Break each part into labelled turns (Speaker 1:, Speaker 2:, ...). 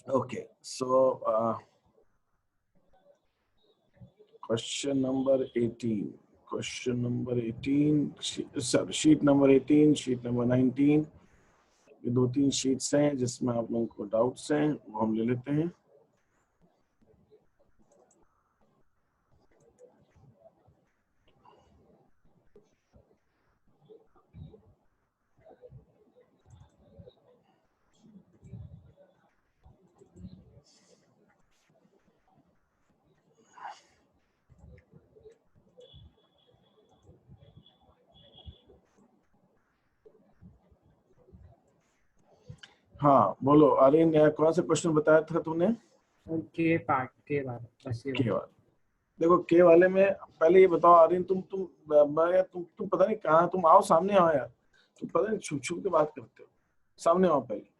Speaker 1: Okay, so question number 18. Question number 18. Sorry, sheet number 18, sheet number 19. ये 2-3 sheets हैं जिसमें आप लोगों को डाउट्स हैं, वो हम ले लेते हैं. हाँ बोलो आर्यन, कौन सा क्वेश्चन बताया था तूने?
Speaker 2: के पार्ट के बाद बस ये
Speaker 1: के वाले. देखो के वाले में पहले ये बताओ आर्यन, तुम पता नहीं कहाँ, तुम आओ सामने आओ यार, तुम पता नहीं छुप छुप के बात करते हो. सामने आओ पहले.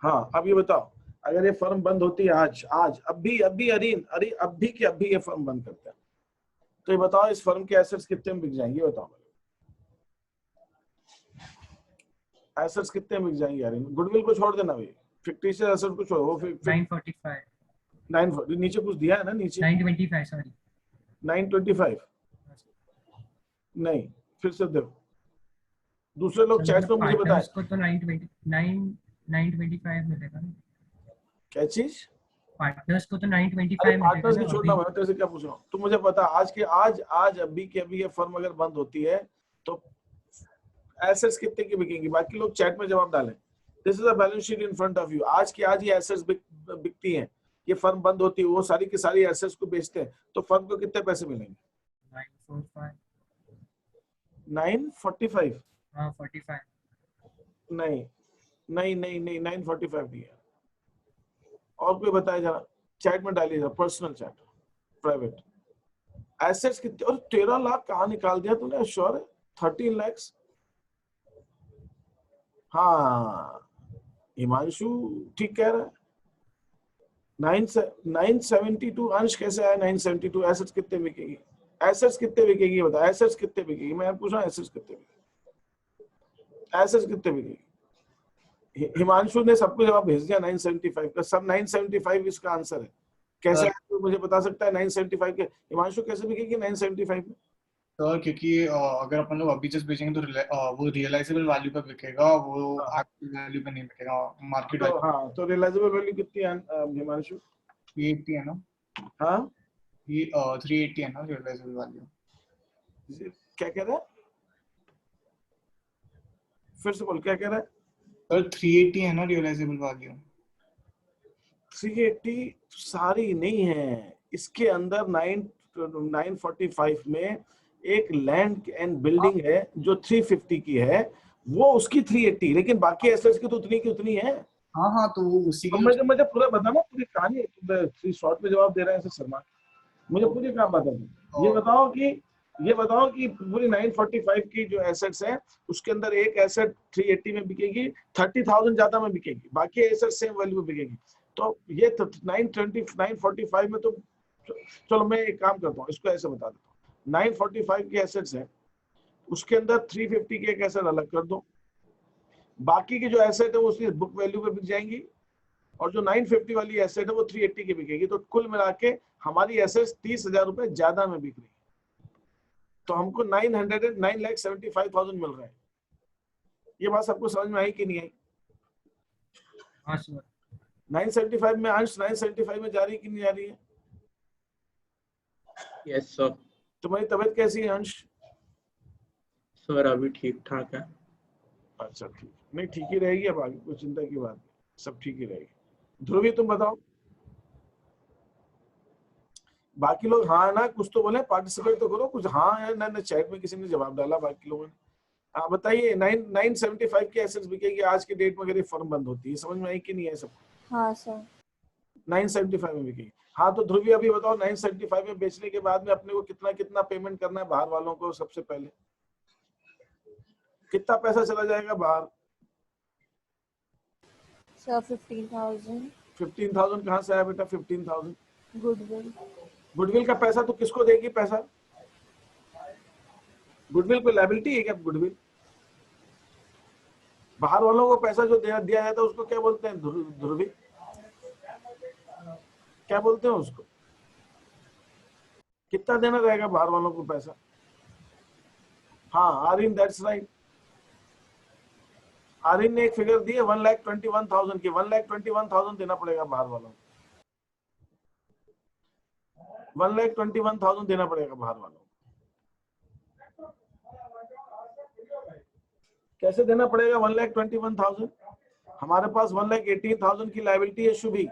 Speaker 1: हाँ अब ये बताओ, अगर ये फर्म बंद होती है आज अभी अरीन अभी के अभी ये फर्म बंद करते हैं, तो ये बताओ इस फर्म के एसेट्स कितने में बिक जाएंगे? बताओ एसेट्स कितने में बिक जाएंगे यार? गुडविल को छोड़ देना भाई, फिक्टिशियस एसेट को छोड़ो. वो
Speaker 2: 945
Speaker 1: 940 नीचे कुछ दिया है ना? नीचे
Speaker 2: 925 सॉरी
Speaker 1: 925 नहीं, फिर से देखो. दूसरे लोग चैट में मुझे बताएं
Speaker 2: को तो 925 मिलेगा ना.
Speaker 1: क्या चीज?
Speaker 2: पार्टनर्स को तो 925
Speaker 1: पार्टनर्स
Speaker 2: मिलेगा
Speaker 1: की छोड़ना, मैं तेरे से क्या पूछ रहा हूँ. तुम मुझे पता आज अभी के अभी ये फर्म अगर बंद होती है तो एसेट्स कितने की बिकेंगी? बाकी लोग चैट में जवाब डालें. This is a balance sheet in front of you. आज की आज ये एसेट्स बिकती हैं, ये फर्म बंद होती है, वो सारी की सारी एसेट्स को बेचते हैं, तो फर्म को कितने पैसे मिलेंगे? 945.
Speaker 2: हाँ 45
Speaker 1: नहीं 945 नहीं है. और कोई बताया जरा, चैट में डालिए जरा, पर्सनल चैट, प्राइवेट. एसेट्स कितने? और 13 लाख कहाँ निकाल दिया तूने? श्योर है 13 लाख? हाँ हिमांशु ठीक कह रहा है. 972 अंश कैसे आया? 972 एसेट्स कितने बिकेगी? एसेट्स कितने बिकेगी बता, एसेट्स कितने बिकेगी? मैं पूछ रहा हूँ एसेट्स कितने बिकेगी? एसेट्स कितने बिकेगी? हिमांशु ने सबको जवाब भेज दिया 975 का. सब 975 इसका आंसर है. कैसे तो मुझे बता सकता है 975 के? हिमांशु कैसे बिकेगी 975 में?
Speaker 3: सर क्योंकि अगर अपन लोग अभी जस्ट बेचेंगे तो वो रियलाइजेबल वैल्यू पे बिकेगा, वो एक्चुअल वैल्यू पे नहीं बिकेगा, मार्केट वैल्यू.
Speaker 1: हाँ तो रियलाइजेबल वैल्यू कितनी है हिमांशु?
Speaker 3: 380 है ना?
Speaker 1: हाँ
Speaker 3: ये 380 है ना रियलाइजेबल वैल्यू.
Speaker 1: क्या कह रहा है? फिर से बोल, क्या कह रहा है?
Speaker 3: सर 380 है ना रियलाइजेबल वैल्यू.
Speaker 1: 380 सारी नहीं है, इसके अंदर 945 में एक लैंड एंड बिल्डिंग है जो 350 की है, वो उसकी 380, लेकिन बाकी एसेट्स की तो उतनी की उतनी है.
Speaker 3: हाँ हाँ तो उसी की
Speaker 1: मुझे पूरा बताना, पूरी कहानी. थ्री शॉर्ट में जवाब दे रहे हैं ऐसे शर्मा, मुझे पूरी कहानी बता दो. ये बताओ कि पूरी 945 की जो एसेट्स हैं उसके अंदर एक एसेट 380 में बिकेगी, 30,000 ज्यादा में बिकेगी, बाकी एसेट सेम वैल्यू में बिकेगी. तो ये 945 में तो चलो मैं एक काम करता हूँ, इसको ऐसे बता देता हूँ. 945 की एसेट्स है, उसके अंदर 350 के एक एसेट अलग कर दो, बाकी की जो एसेट है वो उसकी बुक वैल्यू पे बिक जाएंगी, और जो 950 वाली एसेट है वो 380 की बिकेगी. तो कुल मिला के हमारी एसेट्स 30,000 रुपए ज्यादा में बिक रही है. तो हमको 9,75,000 मिल रहे हैं. ये बात सबको समझ में आई कि नहीं आई?
Speaker 2: हाँ सर.
Speaker 1: 975 में अंश 975 में जा रही कि नहीं जा रही है?
Speaker 4: Yes sir.
Speaker 1: तुम्हारी तबीयत कैसी है अंश?
Speaker 4: सर अभी ठीक ठाक है.
Speaker 1: अच्छा ठीक, नहीं ठीक ही रहेगी, अब आगे कोई चिंता की बात नहीं, सब ठीक ही रहेगी. ध्रुवी तुम बताओ, बाकी लोग हाँ ना कुछ तो बोले, पार्टिसिपेट तो करो कुछ. हाँ या ना, चैट में किसी ने जवाब डाला बाकी लोगों ने. हाँ बताइए, 975 की एसेट्स बिकेगी आज के डेट में अगर ये फर्म बंद होती है. समझ में आई कि नहीं है सब?
Speaker 5: हाँ सर.
Speaker 1: 975 में बिकेगी. हाँ तो ध्रुवी अभी बताओ 975 में बेचने के बाद में अपने को कितना कितना पेमेंट करना है बाहर वालों को? सबसे पहले कितना पैसा चला जाएगा बाहर?
Speaker 5: सर 15,000.
Speaker 1: 15,000 कहाँ से आया बेटा? 15,000
Speaker 5: गुडविल.
Speaker 1: गुडविल का पैसा तो किसको देगी पैसा? गुडविल कोई लायबिलिटी है क्या? गुडविल बाहर वालों को पैसा जो दिया जाता है उसको क्या बोलते हैं? ध्रुवी, क्या बोलते हैं उसको? कितना देना रहेगा बाहर वालों को पैसा? हाँ आरिन, दैट्स राइट। आरिन ने एक फिगर दी है 1,21,000 की। 1,21,000 देना पड़ेगा बाहर वालों को। 1,21,000 देना पड़ेगा बाहर वालों को। कैसे देना पड़ेगा 1,21,000? हमारे पास 1,18,000 की लायबिलिटी है शुभी,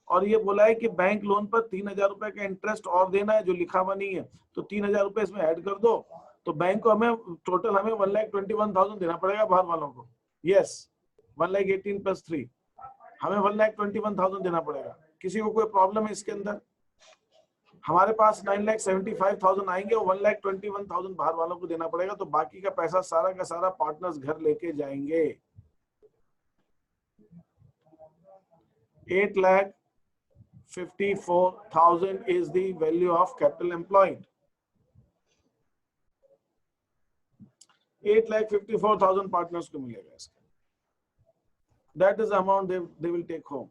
Speaker 1: और ये बोला है कि बैंक लोन पर 3,000 रुपए का इंटरेस्ट और देना है जो लिखा हुआ नहीं है, तो 3,000 रुपए इसमें ऐड कर दो, तो बैंक को हमें टोटल 1,21,000 देना पड़ेगा बाहर वालों को। यस, 1,18,000 प्लस 3 हमें 1,21,000 देना पड़ेगा। किसी को कोई प्रॉब्लम है इसके अंदर? हमारे पास 9,75,000 आएंगे और 1,21,000 बाहर वालों को देना पड़ेगा, तो बाकी का पैसा सारा का सारा पार्टनर्स घर लेके जाएंगे। 8,54,000 is the value of capital employed. 8,54,000 partners को मिलेगा इसका। That is the amount they will take home.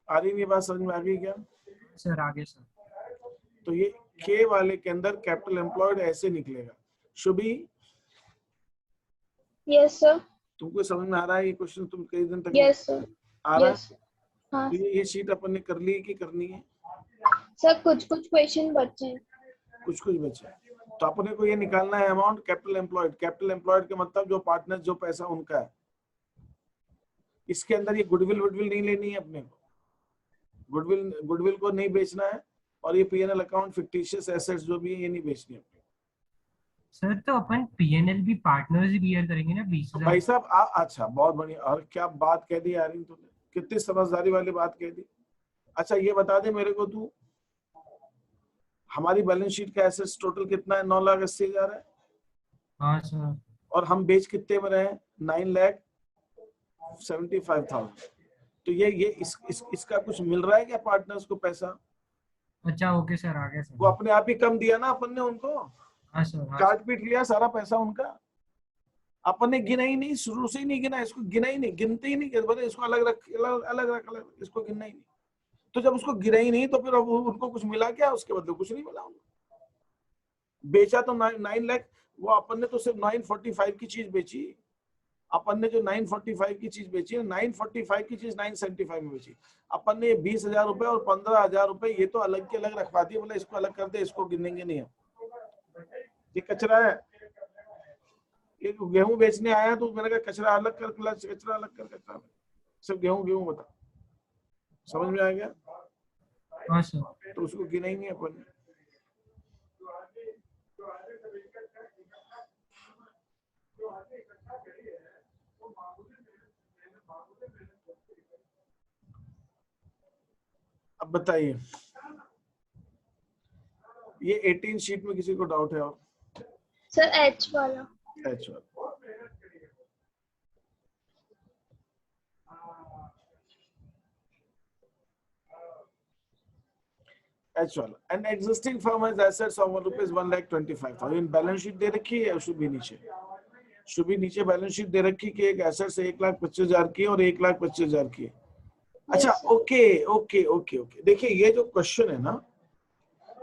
Speaker 1: आ रही ये बात समझ में आ गई क्या?
Speaker 2: सर आगे सर।
Speaker 1: तो ये के वाले के अंदर कैपिटल एम्प्लॉयड ऐसे निकलेगा। Shubhi,
Speaker 5: yes sir.
Speaker 1: तुमको समझ में आ रहा है ये क्वेश्चन? तुम कई दिन तक
Speaker 5: यस सर।
Speaker 1: आ रहा है?
Speaker 5: यस हाँ
Speaker 1: तो ये शीट अपन ने कर ली कि करनी है?
Speaker 5: सर, कुछ कुछ क्वेश्चन बचे हैं।
Speaker 1: कुछ कुछ बचे। तो अपने को ये निकालना है amount capital employed. Capital employed के मतलब जो पार्टनर जो पैसा उनका है। इसके अंदर ये गुडविल वुडविल नहीं लेनी है अपने को। गुडविल को नहीं बेचना है, और ये पीएनएल अकाउंट फिक्टिशियस एसेट्स जो भी है ये नहीं बेचनी है।
Speaker 2: सर तो अपन पीएनएल भी पार्टनर्स ही बियर करेंगे ना 20,000।
Speaker 1: भाई साहब अच्छा बहुत बढ़िया, और क्या बात कह दी यार, तुमने कितनी समझदारी वाली बात कह दी। अच्छा ये बता दे मेरे को तू, हमारी बैलेंस शीट का एसेट्स टोटल कितना है? 9,80,000 है।
Speaker 2: हाँ सर।
Speaker 1: और हम बेच कितने में रहे? 9,75,000। तो ये इसका कुछ मिल रहा है क्या पार्टनर्स को पैसा?
Speaker 2: अच्छा ओके सर, आगे सर।
Speaker 1: वो अपने आप ही कम दिया ना अपन ने उनको।
Speaker 2: हाँ सर। हाँ
Speaker 1: काट पीट लिया सारा पैसा उनका। अपन ने गिना ही नहीं, शुरू से ही नहीं गिना, इसको गिना ही नहीं, गिनते ही नहीं, बोले इसको अलग रख, इसको गिनना ही नहीं। तो जब उसको गिना ही नहीं तो फिर अब उनको कुछ मिला क्या? उसके बदले कुछ नहीं मिला उनको। बेचा तो 9 लाख, वो अपन ने तो सिर्फ 945 की चीज बेची। अपन ने जो 945 की चीज बेची, 945 की चीज 975 में बेची। अपन ने 20,000 रुपए और 15,000 रुपए ये तो अलग के अलग रखवा दिए, बोले इसको अलग कर दे, इसको गिनेंगे नहीं हम, ये कचरा है। ये गेहूं बेचने आया तो मैंने कहा कचरा अलग कर, कचरा अलग कर, कचरा सिर्फ गेहूं बता। समझ में आ गया?
Speaker 2: हाँ सर।
Speaker 1: तो उसको गिना ही नहीं अपन ने। अब बताइए, ये 18 शीट में किसी को डाउट है? और
Speaker 5: सर एच वाला।
Speaker 1: एच वाला एच वाला and existing firm has assets of ₹1,25,000। In balance sheet दे रखी है शुभी नीचे, शुभी नीचे बैलेंस शीट दे रखी कि एक एसेट्स 1,25,000 की और 1,25,000 की। अच्छा ओके ओके ओके ओके। देखिए ये जो क्वेश्चन है ना,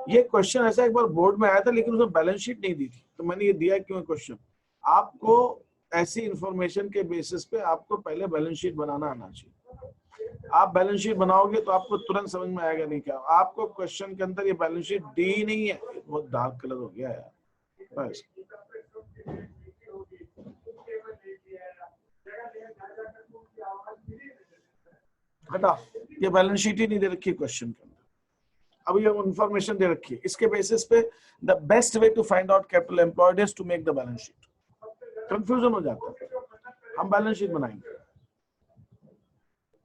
Speaker 1: ये क्वेश्चन ऐसा एक बार बोर्ड में आया था लेकिन उसमें बैलेंस शीट नहीं दी थी, तो मैंने ये दिया क्यों क्वेश्चन। आपको ऐसी इंफॉर्मेशन के बेसिस पे आपको पहले बैलेंस शीट बनाना आना चाहिए। आप बैलेंस शीट बनाओगे तो आपको तुरंत समझ में आएगा नहीं क्या। आपको क्वेश्चन के अंदर ये बैलेंस शीट दी नहीं है, बहुत डार्क कलर हो गया यार बस। हटा, ये बैलेंस शीट ही नहीं दे रखी क्वेश्चन के अंदर। अब ये इंफॉर्मेशन दे रखी है, इसके बेसिस पे the best way to find out capital employed is to make the balance sheet. Confusion हो जाता है। हम बैलेंस शीट बनाएंगे,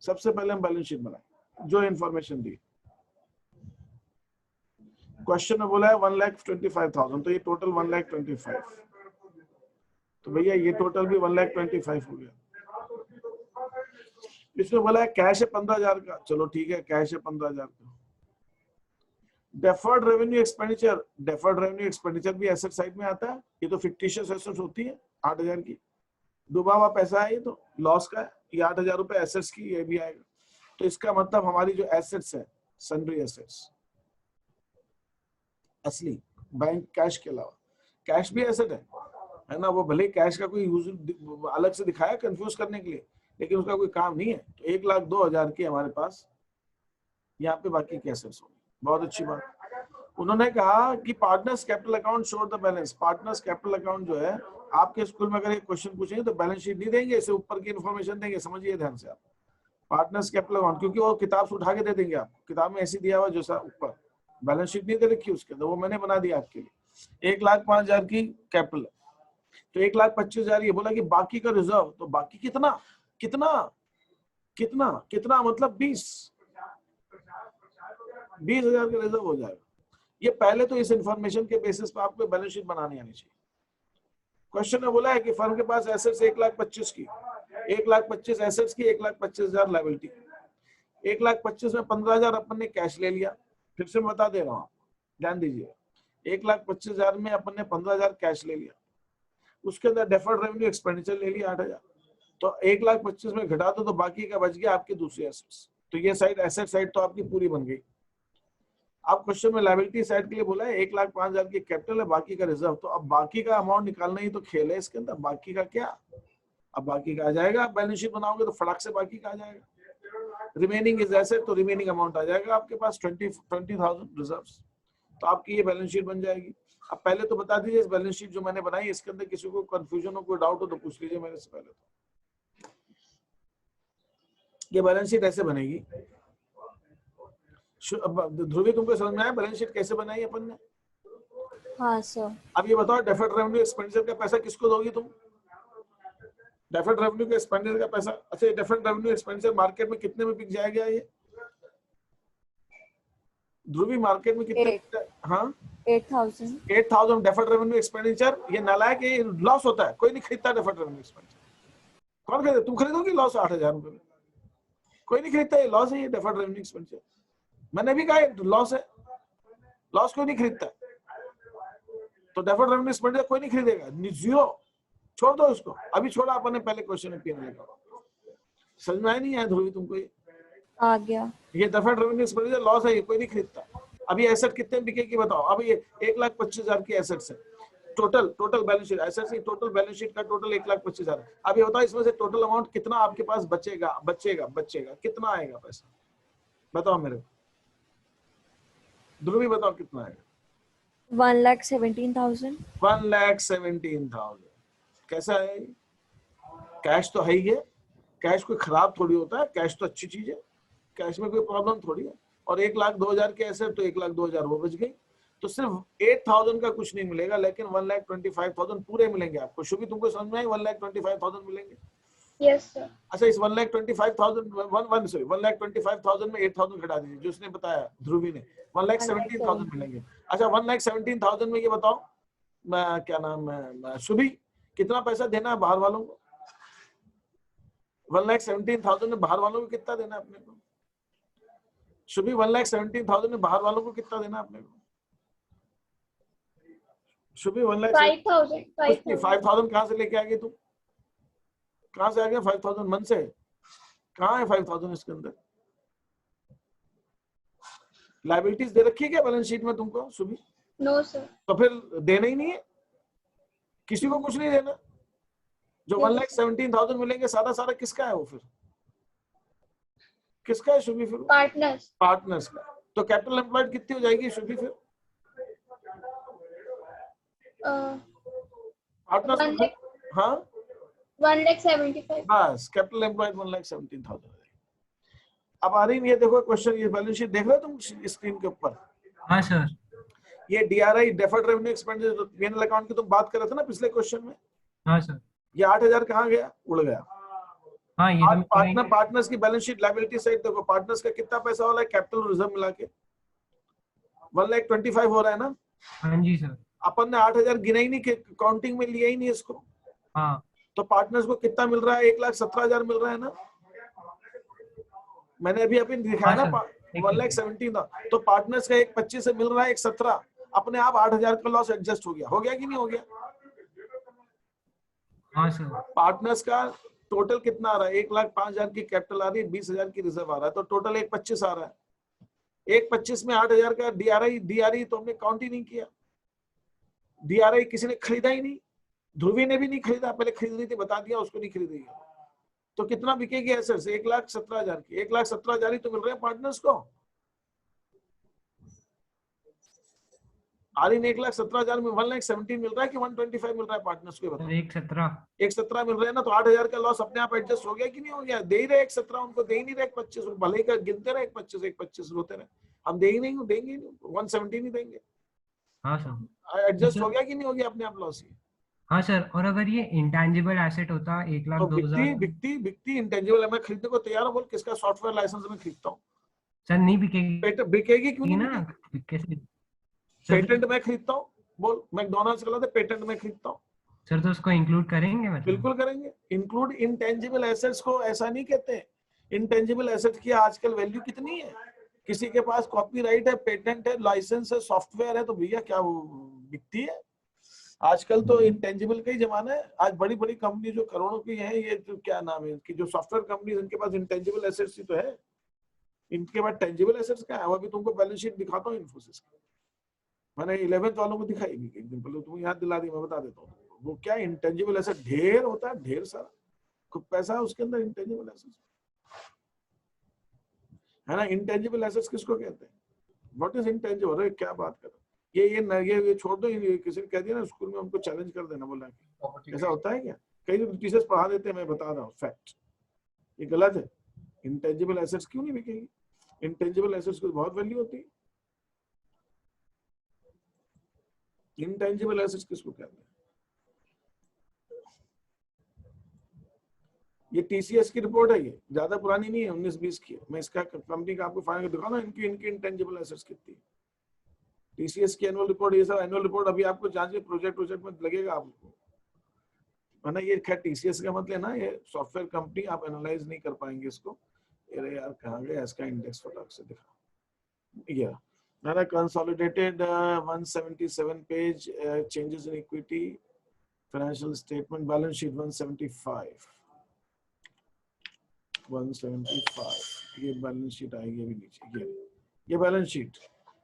Speaker 1: सबसे पहले हम बैलेंस शीट बनाएंगे जो इंफॉर्मेशन दी। क्वेश्चन में बोला है 1,25,000, तो ये टोटल 1,25,000, तो भैया ये टोटल भी 1,25,000 हो गया। इसमें बोला है कैश है 15,000 का, चलो ठीक है कैश है 15,000 का। डेफर्ड रेवेन्यू एक्सपेंडिचर भी एसेट साइड में आता है। ये तो फिक्टिशियस एसेट्स होती है 8,000 की, डूबा हुआ पैसा है, ये तो लॉस का है। ये 8,000 रुपए एसेट्स की, ये भी आएगा। तो इसका मतलब हमारी जो एसेट्स है, सन्ड्री एसेट्स, असली बैंक कैश के अलावा, कैश भी एसेट है ना, वो भले कैश का कोई यूज अलग से दिखाया कंफ्यूज करने के लिए, लेकिन उसका कोई काम नहीं है। तो 1,02,000 की हमारे पास यहाँ पे बाकी के एसेट्स होंगे। बहुत अच्छी बात। उन्होंने कहा कि partners capital account show the balance. Partners capital account जो है, आपके स्कूल में अगर एक क्वेश्चन पूछेंगे तो बैलेंस शीट नहीं देंगे, इसे ऊपर की इन्फॉर्मेशन देंगे, समझिए ध्यान से आप। पार्टनर्स कैपिटल अकाउंट, क्योंकि वो किताब से उठा के दे देंगे आपको, किताब में ऐसी दिया हुआ जैसा ऊपर, बैलेंस शीट नहीं दे रखी उसके अंदर, वो मैंने बना दिया आपके लिए। 1,05,000 की कैपिटल, तो 1,25,000 ये बोला कि बाकी का रिजर्व, तो बाकी कितना कितना कितना कितना मतलब 20,000 का रिजर्व हो जाएगा। ये पहले तो इस इंफॉर्मेशन के बेसिस पे आपको बैलेंस शीट बनानी आनी चाहिए। क्वेश्चन में बोला है कि फर्म के पास एसेट्स 1,25,000 की, 1,25,000 एसेट्स की, 1,25,000 लायबिलिटी। 1,25,000 में 15,000 अपन ने कैश ले लिया। फिर से मैं बता दे रहा हूँ, ध्यान दीजिए। 1,25,000 में अपन ने 15,000 कैश ले लिया, उसके अंदर डेफर्ड रेवेन्यू एक्सपेंडिचर ले लिया 8,000, तो 1,25,000 में घटा दो तो बाकी का बच गया आपके दूसरे एसेट्स। तो ये साइड एसेट साइड तो आपकी पूरी बन गई। आप क्वेश्चन में लायबिलिटी साइड के लिए बोला है 1,05,000 की कैपिटल है, बाकी का रिजर्व, तो अब बाकी का अमाउंट निकालना ही तो खेल है इसके अंदर। बाकी का क्या, अब बाकी का आ जाएगा। आप बैलेंस शीट बनाओगे तो फटाक से बाकी का आ जाएगा। रिमेनिंग इज एसेट, तो रिमेनिंग अमाउंट आ जाएगा आपके पास 20,000 रिजर्व्स। तो आपकी ये बैलेंस शीट बन जाएगी। अब पहले तो बता दीजिए, इस बैलेंस शीट जो मैंने बनाई इसके अंदर किसी को कंफ्यूजन हो, कोई डाउट हो तो पूछ लीजिए मेरे से पहले। तो ये बैलेंस शीट ऐसे बनेगी। ध्रुवी, तुमको समझ में आया बैलेंस शीट कैसे बनाई अपन ने?
Speaker 5: हाँ सर।
Speaker 1: अब ये बताओ, डेफर्ड रेवेन्यू एक्सपेंडिचर का पैसा किसको दोगी तुम? डेफर्ड रेवेन्यू के एक्सपेंडिचर का पैसा, अच्छा डेफर्ड रेवेन्यू एक्सपेंडिचर मार्केट में कितने में बिक जाएगा ये? ध्रुवी, मार्केट में कितने? हाँ 8,000 डेफर्ड रेवेन्यू एक्सपेंडिचर। ये नालायक, ये लॉस होता है, कोई नहीं खरीदता डेफर्ड रेवेन्यू एक्सपेंडिचर। कौन खरीदे? तुम खरीदोगी लॉस 8,000 रुपए में? कोई नहीं खरीदता, ये लॉस है, ये डेफर्ड रेवेन्यू एक्सपेंडिचर। मैंने भी कहा लॉस है, लॉस कोई नहीं खरीदता। तो डेफर्ड रेवेन्यू एक्सपेंडिचर कोई नहीं खरीदेगा, जीरो, छोड़ दो इसको। अभी छोड़ा अपन ने पहले क्वेश्चन में पीएनएल का। समझ में आया नहीं आया ध्रुवी तुमको? ये
Speaker 5: आ गया।
Speaker 1: ये डेफर्ड रेवेन्यू एक्सपेंडिचर लॉस है, ये कोई नहीं खरीदता। अभी एसेट कितने बिकेगी बताओ? अभी ये 1,25,000 की एसेट्स है, टोटल बैलेंस शीट एसेट्स की, टोटल बैलेंस शीट का टोटल 1,25,000। अभी बताओ इसमें से टोटल अमाउंट कितना आपके पास बचेगा? कितना आएगा पैसा? बताओ मेरे को, ध्रुवी बताओ कितना आएगा?
Speaker 5: 1,17,000।
Speaker 1: 1,17,000 कैसा है? कैश तो है ही है, कैश कोई खराब थोड़ी होता है, कैश तो अच्छी चीज है, कैश में कोई प्रॉब्लम थोड़ी है। और 1,02,000 के एसेट, तो 1,02,000 वो बच गई। तो सिर्फ 8,000 का कुछ नहीं मिलेगा, लेकिन 1,25,000 पूरे मिलेंगे आपको। शुभी, तुमको समझ में आई? 1,25,000 मिलेंगे।
Speaker 5: Yes sir.
Speaker 1: अच्छा, इस 1,25,000 में 8,000 घटा दीजिए, जो उसने बताया ध्रुवी ने, 1,17,000 मिलेंगे। अच्छा, 1,17,000 में ये बताओ, क्या नाम है शुभी, कितना पैसा देना है बाहर वालों को? 1,17,000 में बाहर वालों को कितना देना है अपने को? शुभी, 1,17,000 में बाहर वालों को कितना देना है अपने को? शुभी, 1,05,000 5,000 कहाँ से लेके आ गई तुम? कहाँ से आ गया 5,000? मन से? कहाँ है 5,000 इसके अंदर? लायबिलिटीज दे रखी है क्या बैलेंस शीट में तुमको शुभी?
Speaker 5: No sir.
Speaker 1: तो फिर देना ही नहीं है, किसी को कुछ नहीं देना। जो 1,17,000 मिलेंगे सारा किसका है वो? फिर किसका है शुभी? फिर पार्टनर्स का। तो कैपिटल एम्प्लॉयड कितनी हो जाएगी शुभी फिर? पार्टनर्स, हाँ
Speaker 5: 1,75,000।
Speaker 1: बस कैपिटल एम्प्लॉयड 1,17,000। अब आ रही है, देखो क्वेश्चन, ये बैलेंस शीट देख रहे हो तुम स्क्रीन के ऊपर?
Speaker 2: हाँ सर।
Speaker 1: ये DRI deferred revenue expenditure PNL account की तुम बात कर रहे थे ना पिछले क्वेश्चन में?
Speaker 2: हाँ सर।
Speaker 1: ये 8,000 कहाँ गया? उड़ गया।
Speaker 2: हाँ, ये
Speaker 1: पार्टनर्स की बैलेंस शीट लायबिलिटी साइड देखो, पार्टनर्स का कितना पैसा हो रहा है कैपिटल रिजर्व मिला के? 1,25,000 हो रहा है ना?
Speaker 2: हाँ जी सर।
Speaker 1: अपन ने 8,000 गिना ही नहीं, काउंटिंग में लिया ही नहीं इसको।
Speaker 2: हाँ,
Speaker 1: तो पार्टनर्स को कितना मिल रहा है? 1,17,000 मिल रहा है ना? मैंने अभी दिखाया ना, 1,17,000 था, तो पार्टनर्स का एक 25 से मिल रहा है, एक 17, अपने आप 8,000 का लॉस एडजस्ट हो गया कि नहीं हो गया?
Speaker 2: हाँ सर।
Speaker 1: पार्टनर्स का टोटल कितना आ रहा है? 1,05,000 की कैपिटल आ रही है, 20,000 की रिजर्व आ रहा है, तो टोटल 1,25 आ रहा है। 1,25 में 8,000 का डीआरआई तो हमने काउंट ही नहीं किया। डीआरआई किसी ने खरीदा ही नहीं, ध्रुवी ने भी नहीं खरीदा, पहले खरीद रही थी, बता दिया उसको नहीं खरीदेगी, तो कितना बिकेगी एसेट्स? 1,17,000 की। 1,17,000 ही तो मिल रहे हैं पार्टनर्स को। आलिन 1,17,000 में 1,17,000 मिल रहा है कि 125 मिल रहा है पार्टनर्स को? बताओ।
Speaker 2: 1,17
Speaker 1: मिल रहे हैं ना, तो 8,000 का लॉस अपने आप एडजस्ट हो गया कि नहीं हो गया? दे ही रहे 1,17, उनको दे ही नहीं रहे 1,25, भले ही का गिनते रहे 1,25 रोते रहे, हम दे ही नहीं, देंगे ही नहीं, 117 ही देंगे।
Speaker 2: हाँ सर।
Speaker 1: एडजस्ट हो गया कि नहीं हो गया अपने आप लॉस?
Speaker 2: हाँ सर, और अगर ये इंटेंजिबल एसेट होता 1,02,000
Speaker 1: बिकती इंटेंजिबल है, मैं खरीदने को तैयार हूँ, बोल किसका सॉफ्टवेयर लाइसेंस में खरीदता हूँ।
Speaker 2: सर, नहीं बिकेगी
Speaker 1: बिकेगी क्यों नहीं
Speaker 2: ना?
Speaker 1: बिकेगी?
Speaker 2: कैसे?
Speaker 1: पेटेंट में खरीदता हूँ, बोल मैकडॉनल्ड्स का लाते पेटेंट में खरीदता हूँ।
Speaker 2: सर, तो उसको इंक्लूड करेंगे मतलब?
Speaker 1: बिल्कुल करेंगे। इंक्लूड इंटेंजिबल एसेट्स को ऐसा नहीं कहते। इंटेंजिबल एसेट की आजकल वैल्यू कितनी है? किसी के पास कॉपीराइट है, पेटेंट है, लाइसेंस है, सॉफ्टवेयर है, तो भैया क्या वो बिकती है? आजकल तो इंटेंजिबल का ही जमाना है। आज बड़ी बड़ी कंपनी जो करोड़ों की है, ये जो क्या नाम है इनकी, जो सॉफ्टवेयर कंपनी, इनके पास इंटेंजिबल एसेट्स ही तो है, इनके पास टेंजिबल एसेट्स क्या है? अभी तुमको बैलेंस शीट दिखाता हूँ इन्फोसिस की, मैंने 11th वालों को दिखाई भी एक दिन पहले, तुम याद दिला दी, मैं बता देता हूँ। वो क्या इंटेंजिबल एसेट ढेर होता है, ढेर सारा, खूब पैसा है उसके अंदर इंटेंजिबल एसेट्स, है ना? इंटेंजिबल एसेट्स किसको कहते हैं? What is intangible? अरे क्या बात कर रहे हो? ये छोड़ दो, ये किसी ने कह दिया ना स्कूल में, उनको चैलेंज कर देना, बोला कि ऐसा होता है क्या? कई टीचर्स पढ़ा देते हैं, मैं बता रहा हूँ फैक्ट, ये गलत है। इंटेंजिबल एसेट्स क्यों नहीं बिकेगी? इंटेंजिबल एसेट्स की बहुत वैल्यू होती है। इंटेंजिबल एसेट्स किसको कहते हैं? ये टीसीएस की रिपोर्ट है, ये ज्यादा पुरानी नहीं है, 19-20 की है। मैं इसका कंपनी का आपको फाइनल दिखाऊं ना, इनकी इंटेंजिबल एसेट्स कितनी है। टीसीएस की एनुअल रिपोर्ट, ये सब एनुअल रिपोर्ट अभी आपको जांच के प्रोजेक्ट में लगेगा आपको, वरना ये खैर टीसीएस का मतलब ना, ये सॉफ्टवेयर कंपनी, आप एनालाइज नहीं कर पाएंगे इसको। अरे यार कहाँ गया इसका इंडेक्स? फटाक से दिखा। ये मेरा consolidated 177 page, changes in equity, financial statement, balance sheet 175, ये बैलेंस शीट आएगी अभी नीचे। ये बैलेंस शीट,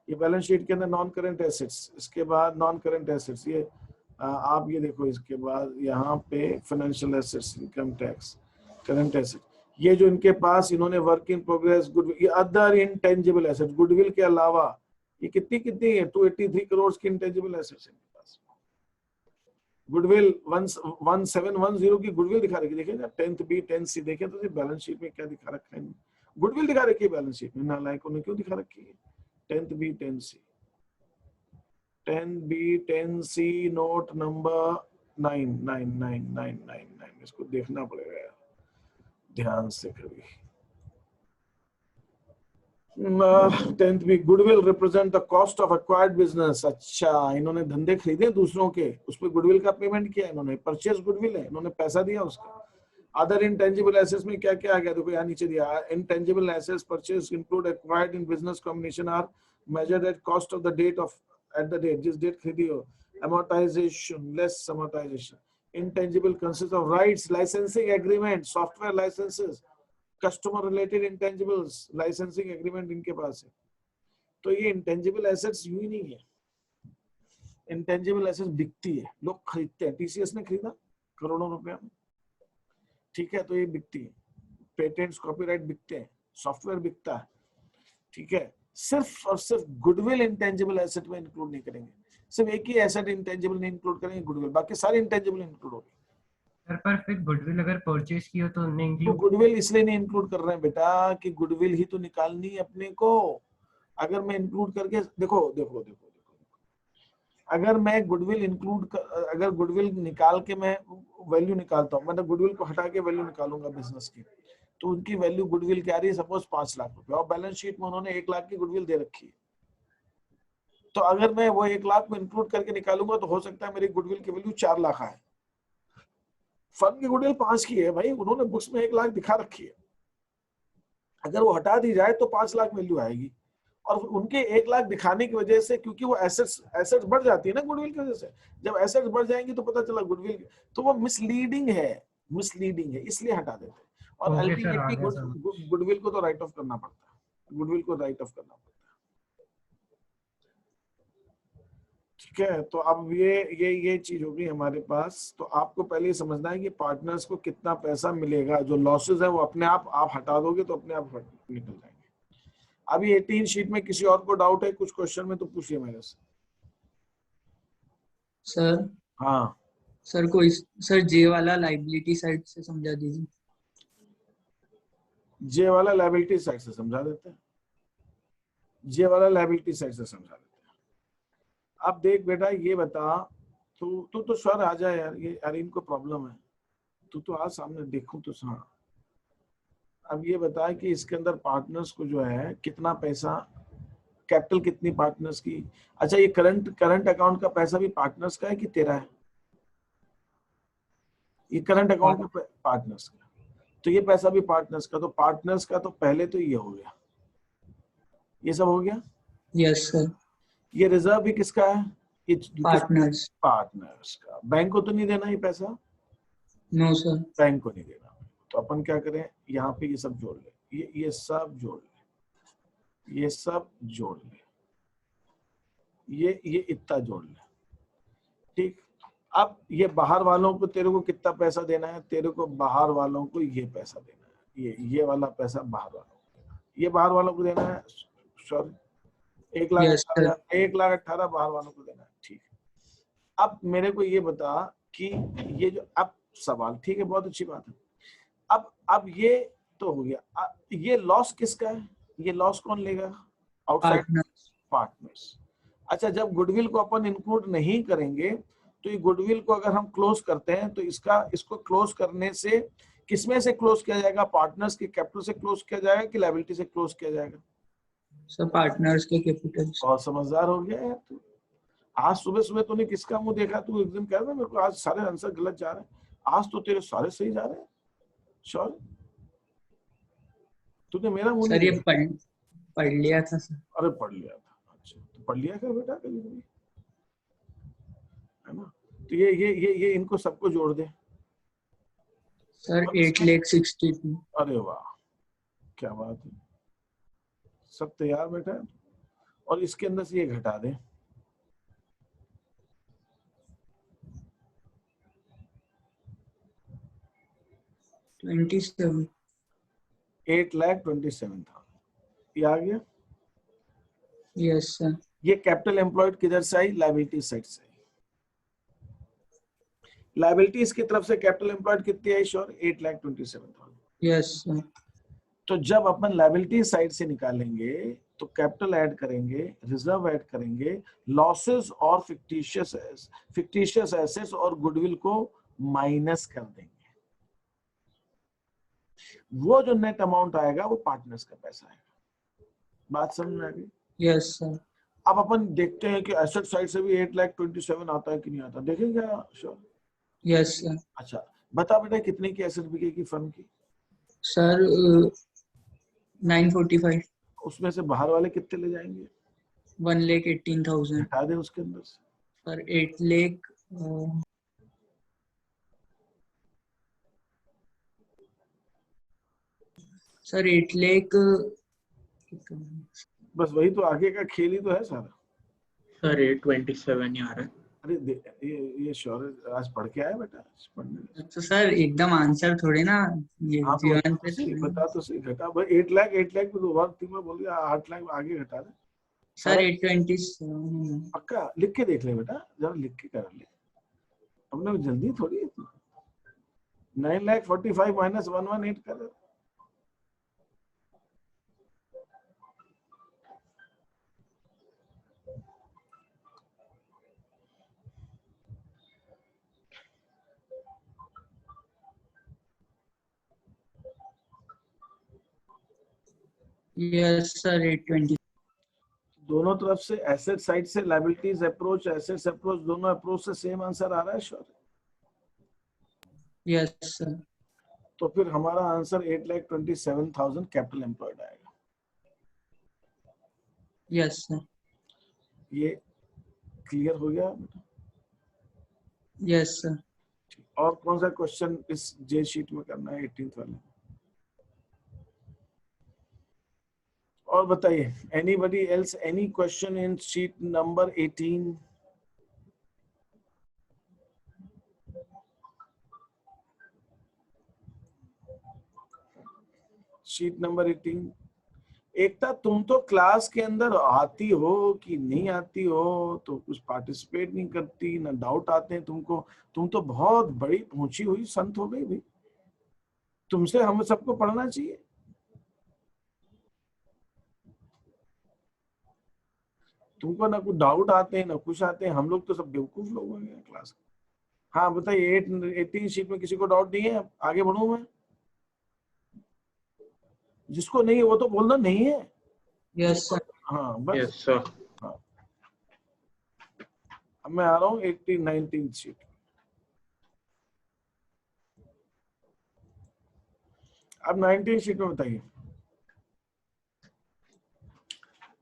Speaker 1: ये बैलेंस शीट के अंदर नॉन करेंट एसेट्स, इसके बाद नॉन करेंट एसेट्स, ये आप ये देखो, इसके बाद यहाँ पे financial assets, income tax, current asset, ये जो इनके पास इन्होंने वर्क इन प्रोग्रेस, गुडविल, ये अदर इंटेंजिबल एसेट्स, गुडविल के अलावा ये कितनी है? 283 करोड़ की इंटेंजिबल एसेट्स इनके पास। गुडविल 1710 की गुडविल दिखा रखी, देखिए ना, 10th B 10th C, देखे तो बैलेंस शीट में क्या दिखा रखा है? गुडविल दिखा रखी है बैलेंस शीट में, नालायकों ने क्यों दिखा रखी है? 10th B 10th C, 10th B 10th C note number 99999, इसको देखना पड़ेगा यार ध्यान से कभी। 10th B, goodwill represent the cost of acquired business. अच्छा, इन्होंने धंधे खरीदे दूसरों के, उस पर गुडविल का पेमेंट किया इन्होंने, परचेज गुडविल है, इन्होंने पैसा दिया उसका। अदर इंटेंजिबल एसेट्स में क्या क्या आ गया? देखो यहाँ नीचे दिया, intangible assets purchase include acquired in business combination are measured at cost of the date of, at the date जिस डेट खरीदी हो, amortization less amortization. Intangible consists of rights, licensing agreement, software licenses, customer related intangibles, licensing agreement इनके पास है। तो ये intangible assets यूं ही नहीं है, intangible assets बिकती है, लोग खरीदते हैं। टीसीएस ने खरीदा करोड़ों रुपया में, ठीक है, तो ये बिकती है। पेटेंट्स, कॉपीराइट बिकते हैं, सॉफ्टवेयर बिकता है, ठीक है। सिर्फ और सिर्फ गुडविल इंटेंजिबल एसेट में इंक्लूड नहीं करेंगे, सिर्फ एक ही एसेट इंटेंजिबल नहीं इंक्लूड करेंगे, गुडविल, बाकी सारे इंटेंजिबल इंक्लूड होंगे।
Speaker 2: सर, पर फिर गुडविल अगर परचेज की हो तो नहीं
Speaker 1: तो
Speaker 2: इंक्लूड?
Speaker 1: गुडविल इसलिए नहीं इंक्लूड कर रहे हैं बेटा कि गुडविल ही तो निकालनी है अपने को। अगर मैं इंक्लूड करके देखो, अगर मैं गुडविल अगर गुडविल निकाल के मैं वैल्यू निकालता हूँ, मतलब गुडविल को हटा के वैल्यू निकालूंगा बिजनेस की, तो उनकी वैल्यू गुडविल क्या आ रही है? सपोज 5 लाख रुपए, और बैलेंस शीट में उन्होंने 1 लाख की गुडविल दे रखी है। तो अगर मैं वो 1 लाख में इंक्लूड करके निकालूंगा तो हो सकता है मेरी गुडविल की वैल्यू 4 लाख आए। फर्म की गुडविल 5 की है भाई, उन्होंने बुक्स में 1 लाख दिखा रखी है। अगर वो हटा दी जाए तो 5 लाख वैल्यू आएगी, और उनके 1 लाख दिखाने की वजह से, क्योंकि वो एसेट्स बढ़ जाती है ना गुडविल की वजह से, जब एसेट्स बढ़ जाएंगी तो पता चला गुडविल, तो वो मिसलीडिंग है, इसलिए हटा देते हैं। और
Speaker 2: ओके सर, आ
Speaker 1: अल्टीमेटली
Speaker 2: गया सर।
Speaker 1: गुडविल को तो राइट ऑफ करना पड़ता है, गुडविल को राइट ऑफ करना पड़ता है। ठीक है, तो अब ये चीज होगी हमारे पास। तो आपको पहले ये समझना है कि पार्टनर्स को कितना पैसा मिलेगा, जो लॉसेस है वो अपने आप हटा दोगे तो अपने आप निकल जाएंगे। अभी 18 शीट में किसी और को डाउट है कुछ क्वेश्चन में तो पूछिए मेरे से।
Speaker 6: सर
Speaker 1: हाँ
Speaker 6: सर कोई सर जे वाला लाइबिलिटी साइड से समझा दीजिए।
Speaker 1: जे वाला लायबिलिटी साइड से समझा देते हैं, जे वाला लायबिलिटी साइड से समझा देते हैं। अब देख बेटा, ये बता, तू तो सर आ जा यार, ये यार इनको प्रॉब्लम है, तू तो आज सामने देखूं तो। हाँ, अब ये बता कि इसके अंदर पार्टनर्स को जो है कितना पैसा, कैपिटल कितनी पार्टनर्स की। अच्छा, ये करंट अकाउंट का पैसा भी पार्टनर्स का है कि तेरा है? ये करंट अकाउंट का पार्टनर्स का, तो ये पैसा भी पार्टनर्स का, तो पार्टनर्स का तो पहले तो ये हो गया, ये सब हो गया।
Speaker 6: Yes sir.
Speaker 1: ये रिजर्व भी किसका है? ये
Speaker 6: पार्टनर्स।
Speaker 1: पार्टनर्स का। बैंक को तो नहीं देना ये पैसा?
Speaker 6: No sir.
Speaker 1: बैंक को नहीं देना। तो अपन क्या करें, यहाँ पे ये सब जोड़ ले, ये सब जोड़ ले, ये सब जोड़ ले, ये इतना जोड़ ले। ठीक, अब ये बाहर वालों को तेरे को कितना पैसा देना है? तेरे को बाहर वालों को ये पैसा देना है, ये वाला पैसा बाहर वालों को देना है। ये बाहर वालों को देना है, सॉरी 1,18,000 बाहर वालों को देना है। ठीक, अब मेरे को ये बता कि ये जो, अब सवाल, ठीक है, बहुत अच्छी बात है। अब ये तो हो गया। ये लॉस किसका है? ये लॉस कौन लेगा? Outside partners. अच्छा, जब गुडविल को अपन इंक्लूड नहीं करेंगे तो ये गुडविल को अगर हम क्लोज करते हैं तो इसको क्लोज करने से किसमें से क्लोज किया जाएगा? पार्टनर्स के कैपिटल से क्लोज किया जाएगा कि लायबिलिटी से क्लोज किया जाएगा?
Speaker 6: सर पार्टनर्स के कैपिटल।
Speaker 1: बहुत समझदार हो गया यार तू। आज सुबह सुबह तूने किसका मुंह देखा? तू एकदम कह रहा था मेरे को आज सारे आंसर गलत जा रहे हैं, आज तो तेरे सारे सही जा रहे हैं। श्योर? तूने मेरा मुंह
Speaker 6: सर ये
Speaker 1: नहीं
Speaker 6: पढ़ लिया था सर।
Speaker 1: अरे पढ़ लिया था, अच्छा तो पढ़ लिया कर बेटा कभी कभी, है ना? तो ये इनको सबको जोड़ दे
Speaker 6: सर 8,62,000।
Speaker 1: अरे वाह, क्या बात है, सब तैयार बेटा। और इसके अंदर से ये घटा दे,
Speaker 6: 27।
Speaker 1: 8,27,000 ये आ गया।
Speaker 6: Yes sir.
Speaker 1: ये कैपिटल एम्प्लॉयड किधर से आई? लायबिलिटी साइड से। लायबिलिटीज की तरफ से कैपिटल एम्प्लॉयड कितनी आई? श्योर 8,27,000।
Speaker 6: Yes sir.
Speaker 1: तो जब अपन लायबिलिटी साइड से निकालेंगे तो कैपिटल ऐड करेंगे, रिजर्व ऐड करेंगे, लॉसेस और फिक्टिशियस एसेट्स और गुडविल को माइनस कर देंगे। वो जो नेट अमाउंट आएगा वो पार्टनर्स का पैसा आएगा। बात समझ में आ गई?
Speaker 6: Yes sir.
Speaker 1: अब अपन देखते हैं कि एसेट साइड से भी 8,27,000 आता है कि नहीं आता, देखेंगे क्या? श्योर।
Speaker 6: Yes sir.
Speaker 1: अच्छा बता बेटा, कितने की एसेट बिकेगी फर्म की?
Speaker 6: सर 945।
Speaker 1: उसमें से बाहर वाले कितने ले जाएंगे?
Speaker 6: 1,18,000।
Speaker 1: हटा दे उसके अंदर से।
Speaker 6: सर 8 लाख। सर 8 लाख।
Speaker 1: बस वही तो आगे का खेल ही तो है सारा।
Speaker 4: सर 827 ही आ रहा है।
Speaker 1: अरे ये श्योर आज पढ़ के आया बेटा? पढ़ने
Speaker 6: तो सर एकदम आंसर थोड़े ना ये
Speaker 1: हाँ तो
Speaker 6: जीवन पे
Speaker 1: सही
Speaker 6: थोड़ी।
Speaker 1: बता, तो सही घटा भाई। 8 लाख में तो बार तीन में बोल दिया, 8 लाख आगे घटा दे।
Speaker 6: सर 827।
Speaker 1: पक्का लिख के देख ले बेटा, जरा लिख के कर ले, हमने जल्दी थोड़ी है। 9,45,000 माइनस 118 कर।
Speaker 6: Yes sir 820।
Speaker 1: दोनों तरफ से एसेट साइड से लायबिलिटीज अप्रोच, एसेट्स अप्रोच, दोनों अप्रोच से सेम आंसर आ रहा है श्योर?
Speaker 6: Yes sir.
Speaker 1: तो फिर हमारा answer 8,27,000 capital employed
Speaker 6: yes sir.
Speaker 1: ये क्लियर हो गया बेटा?
Speaker 6: Yes sir.
Speaker 1: और कौन सा क्वेश्चन इस जे शीट में करना है 18th वाले? और बताइए, anybody else, any question in sheet number 18? Sheet number 18। एकता, तुम तो क्लास के अंदर आती हो कि नहीं आती हो, तो कुछ पार्टिसिपेट नहीं करती, ना डाउट आते हैं तुमको। तुम तो बहुत बड़ी पहुंची हुई संत हो गई भाई, तुमसे हम सबको पढ़ना चाहिए। तुमको ना कुछ डाउट आते हैं ना कुछ आते हैं, हम लोग तो सब बेवकूफ लोग हो गए क्लास। हाँ बताइए, 18 शीट में किसी को डाउट नहीं है? आगे बढ़ूं मैं? जिसको नहीं है वो तो बोलना नहीं है।
Speaker 6: Yes sir.
Speaker 1: हाँ बस।
Speaker 4: Yes sir.
Speaker 1: हाँ, अब मैं आ रहा हूँ 19 शीट। अब 19 शीट में बताइए,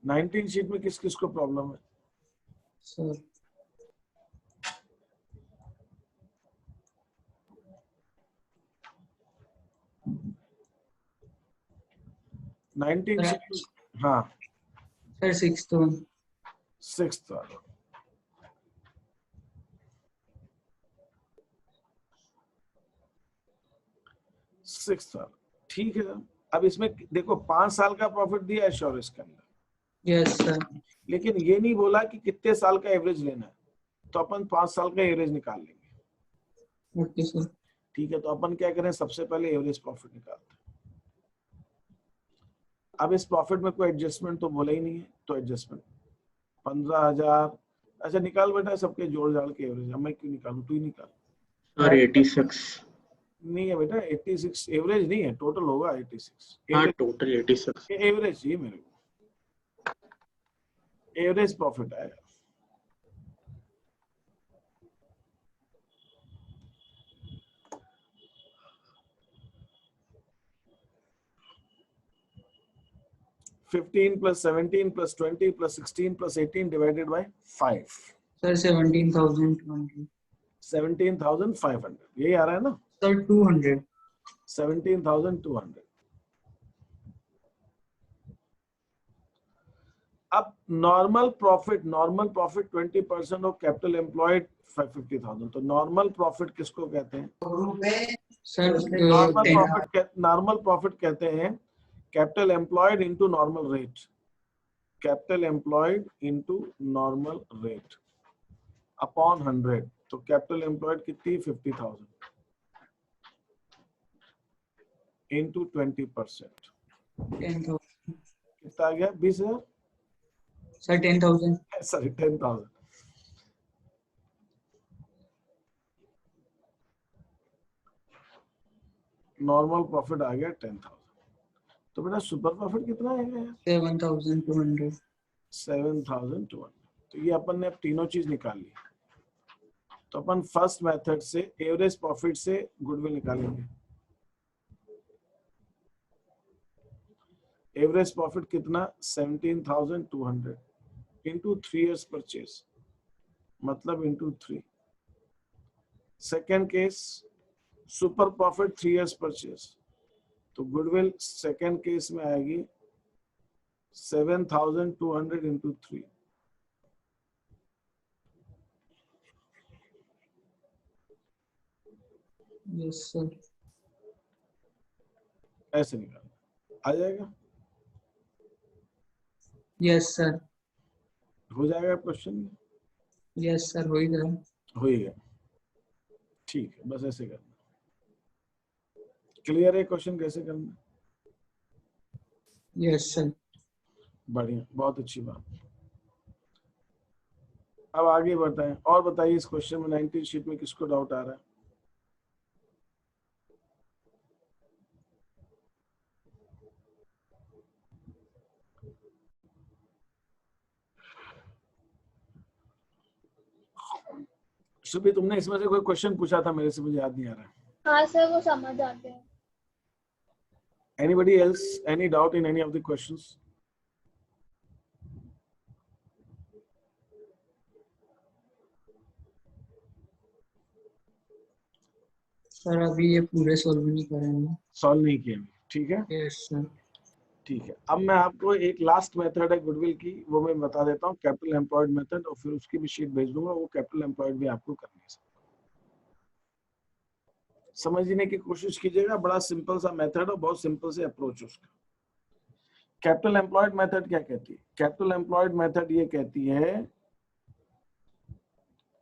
Speaker 1: 19 शीट में किस किस को प्रॉब्लम है?
Speaker 6: सर
Speaker 1: 19 शीट में, हाँ
Speaker 6: सर 6th वन।
Speaker 1: 6th वाला। ठीक है। अब इसमें देखो 5 साल का प्रॉफिट दिया है श्योरेस के अंदर,
Speaker 6: यस सर।
Speaker 1: लेकिन ये नहीं बोला कि कितने साल का एवरेज लेना है, तो अपन 5 साल का एवरेज निकाल लेंगे।
Speaker 6: Okay sir.
Speaker 1: ठीक है, तो अपन क्या करें, सबसे पहले एवरेज प्रॉफिट निकालते हैं। अब इस प्रॉफिट में कोई एडजस्टमेंट तो बोला ही नहीं है, तो एडजस्टमेंट 15,000। अच्छा निकाल बेटा सबके जोड़ जाड़ के एवरेज। अब मैं क्यों निकालूं, तू ही निकाल।
Speaker 4: सर 86।
Speaker 1: नहीं है बेटा, 86 एवरेज नहीं है, टोटल होगा 86।
Speaker 4: हाँ टोटल 86।
Speaker 1: एवरेज चाहिए मेरे को, एवरेज प्रॉफिट आएगा। $15 + $17 + $20 + $16 + $18 divided by 5।
Speaker 6: सर 17,200।
Speaker 1: 17,500 यही आ रहा है ना?
Speaker 6: सर 200।
Speaker 1: 17,200। अब normal profit 20% of capital employed 50,000। तो नॉर्मल प्रॉफिट किसको कहते हैं?
Speaker 6: सर
Speaker 1: नॉर्मल प्रॉफिट कहते हैं capital employed into normal rate. Capital employed into normal rate upon 100। तो कैपिटल एम्प्लॉयड कितनी? 50,000 इनटू 20%।
Speaker 6: 10,000।
Speaker 1: कितना आ गया? 20,000।
Speaker 6: सर 10,000।
Speaker 1: सॉरी 10,000। नॉर्मल प्रॉफिट आ गया 10,000। तो बेटा सुपर प्रॉफिट कितना आएगा?
Speaker 6: 7,200।
Speaker 1: 7,200। तो ये अपन ने अब तीनों चीज निकाल ली। तो अपन फर्स्ट मेथड से एवरेज प्रॉफिट से गुडविल निकालेंगे। एवरेज प्रॉफिट कितना? 17,200 इंटू 3 years परचेज, मतलब into 3। Second case super profit 3 years purchase, तो गुडविल सेकेंड केस में आएगी 7,200 इंटू 3।
Speaker 6: Yes sir.
Speaker 1: ऐसे निकाल आ जाएगा।
Speaker 6: Yes sir.
Speaker 1: हो जाएगा क्वेश्चन?
Speaker 6: यस सर हो ही गया।
Speaker 1: हो ही गया। ठीक है, बस ऐसे करना। क्लियर है क्वेश्चन कैसे करना?
Speaker 6: Yes sir.
Speaker 1: बढ़िया, बहुत अच्छी बात। अब आगे बढ़ते हैं। और बताइए इस क्वेश्चन में 19 शीट में किसको डाउट आ रहा है? सुबह तुमने इसमें से कोई क्वेश्चन पूछा था मेरे से, मुझे याद नहीं आ रहा है।
Speaker 5: हाँ सर वो समझ आते हैं।
Speaker 1: Anybody else? Any doubt in any of the questions?
Speaker 6: Sir अभी ये पूरे सॉल्व नहीं करेंगे।
Speaker 1: सॉल्व नहीं किए, ठीक है।
Speaker 6: Yes sir.
Speaker 1: ठीक है, अब मैं आपको एक लास्ट मेथड है गुडविल की, वो मैं बता देता हूँ, कैपिटल एम्प्लॉयड मेथड, और फिर उसकी भी शीट भेज दूंगा, वो कैपिटल एम्प्लॉयड भी आपको करनी है। समझने की कोशिश कीजिएगा, बड़ा सिंपल सा मेथड और बहुत सिंपल से अप्रोच उसका। कैपिटल एम्प्लॉयड मेथड क्या कहती है? कैपिटल एम्प्लॉयड मेथड ये कहती है